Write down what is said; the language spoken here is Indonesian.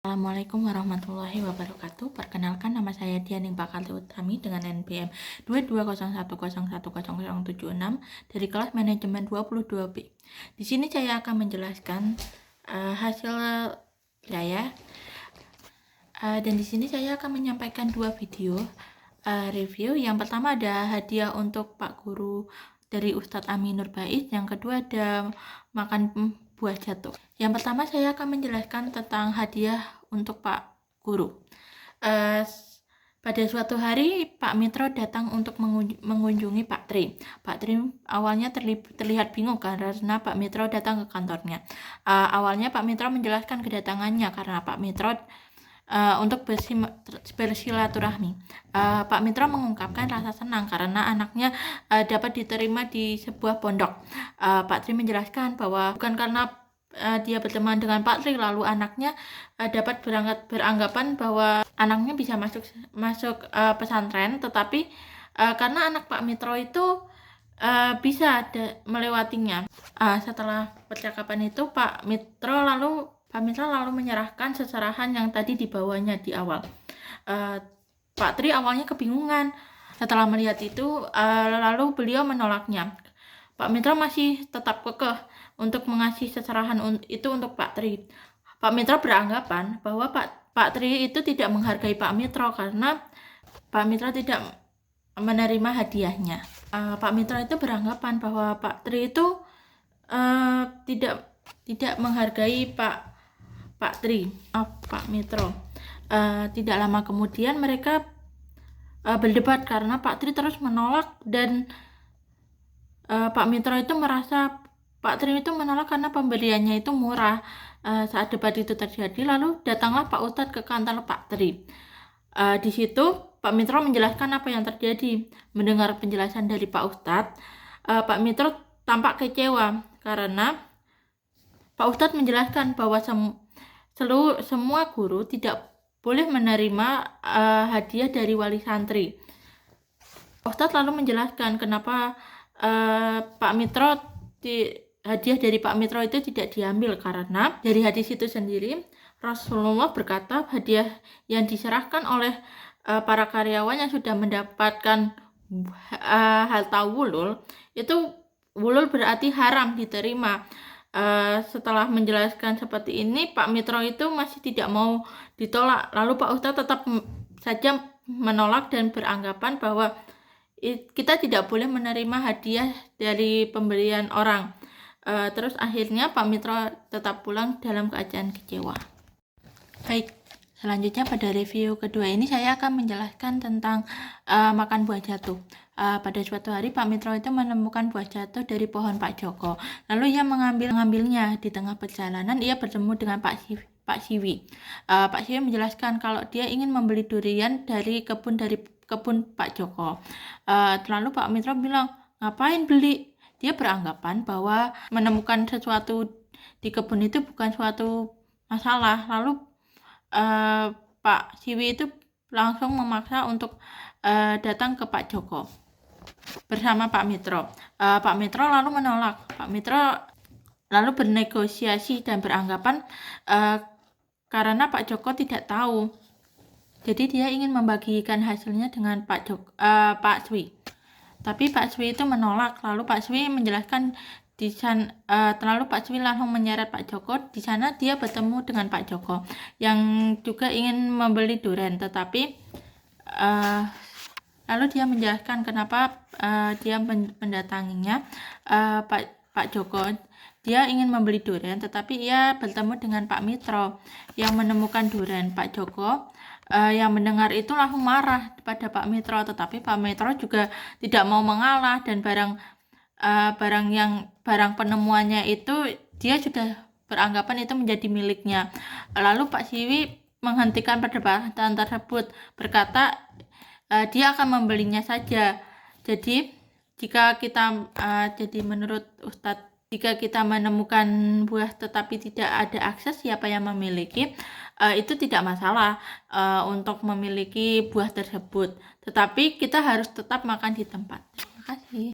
Assalamualaikum warahmatullahi wabarakatuh. Perkenalkan, nama saya Dianing Pakali Utami dengan NPM 2201011076 dari kelas manajemen 22B. Di sini saya akan menjelaskan hasil saya. Dan di sini saya akan menyampaikan dua video review. Yang pertama ada hadiah untuk Pak Guru dari Ustadz Aminur Baiz. Yang kedua ada makan buah jatuh. Yang pertama saya akan menjelaskan tentang hadiah untuk Pak Guru. Pada suatu hari Pak Mitro datang untuk mengunjungi Pak Tri. Pak Tri awalnya terlihat bingung karena Pak Mitro datang ke kantornya. Awalnya Pak Mitro menjelaskan kedatangannya karena Pak Mitro untuk bersilaturahmi. Pak Mitro mengungkapkan rasa senang karena anaknya dapat diterima di sebuah pondok. Pak Tri menjelaskan bahwa bukan karena dia berteman dengan Pak Tri lalu anaknya dapat beranggapan bahwa anaknya bisa masuk pesantren, tetapi karena anak Pak Mitro itu bisa melewatinya. Setelah percakapan itu Pak Mitro lalu menyerahkan seserahan yang tadi dibawanya di awal. Pak Tri awalnya kebingungan. Setelah melihat itu, lalu beliau menolaknya. Pak Mitro masih tetap kekeh untuk mengasih seserahan itu untuk Pak Tri. Pak Mitro beranggapan bahwa Pak Tri itu tidak menghargai Pak Mitro karena Pak Mitro tidak menerima hadiahnya. Pak Mitro itu beranggapan bahwa Pak Tri itu tidak menghargai Pak Mitro. Tidak lama kemudian mereka berdebat karena Pak Tri terus menolak dan Pak Mitro itu merasa Pak Tri itu menolak karena pemberiannya itu murah. Saat debat itu terjadi, lalu datanglah Pak Ustadz ke kantor Pak Tri. Di situ Pak Mitro menjelaskan apa yang terjadi. Mendengar penjelasan dari Pak Ustadz, Pak Mitro tampak kecewa karena Pak Ustadz menjelaskan bahwa semua guru tidak boleh menerima hadiah dari wali santri. Pak Ustadz lalu menjelaskan kenapa Pak Mitro hadiah dari Pak Mitro itu tidak diambil karena dari hadis itu sendiri Rasulullah berkata hadiah yang diserahkan oleh para karyawan yang sudah mendapatkan harta wulul itu wulul berarti haram diterima. Setelah menjelaskan seperti ini, Pak Mitro itu masih tidak mau ditolak. Lalu Pak Ustadz tetap saja menolak dan beranggapan bahwa kita tidak boleh menerima hadiah dari pemberian orang. Terus akhirnya Pak Mitro tetap pulang dalam keadaan kecewa. Baik, selanjutnya pada review kedua ini saya akan menjelaskan tentang makan buah jatuh. Pada suatu hari Pak Mitro itu menemukan buah jatuh dari pohon Pak Joko. Lalu ia mengambilnya. Di tengah perjalanan ia bertemu dengan Pak Siwi. Pak Siwi menjelaskan kalau dia ingin membeli durian dari kebun Pak Joko. Lalu Pak Mitro bilang, ngapain beli? Dia beranggapan bahwa menemukan sesuatu di kebun itu bukan suatu masalah. Lalu Pak Siwi itu langsung memaksa untuk datang ke Pak Joko bersama Pak Mitro. Pak Mitro lalu menolak. Pak Mitro lalu bernegosiasi dan beranggapan karena Pak Joko tidak tahu, jadi dia ingin membagikan hasilnya dengan Pak Swi. Tapi Pak Swi itu menolak. Lalu Pak Swi menjelaskan lalu Pak Swi langsung menyeret Pak Joko. Di sana dia bertemu dengan Pak Joko yang juga ingin membeli durian, tetapi lalu dia menjelaskan kenapa dia mendatanginya Pak Joko. Dia ingin membeli durian, tetapi ia bertemu dengan Pak Mitro yang menemukan durian. Pak Joko yang mendengar itu langsung marah pada Pak Mitro, tetapi Pak Mitro juga tidak mau mengalah dan barang penemuannya itu dia sudah beranggapan itu menjadi miliknya. Lalu Pak Siwi menghentikan perdebatan tersebut, berkata dia akan membelinya saja. Jadi menurut Ustadz, jika kita menemukan buah tetapi tidak ada akses siapa yang memiliki, itu tidak masalah untuk memiliki buah tersebut. Tetapi kita harus tetap makan di tempat. Terima kasih.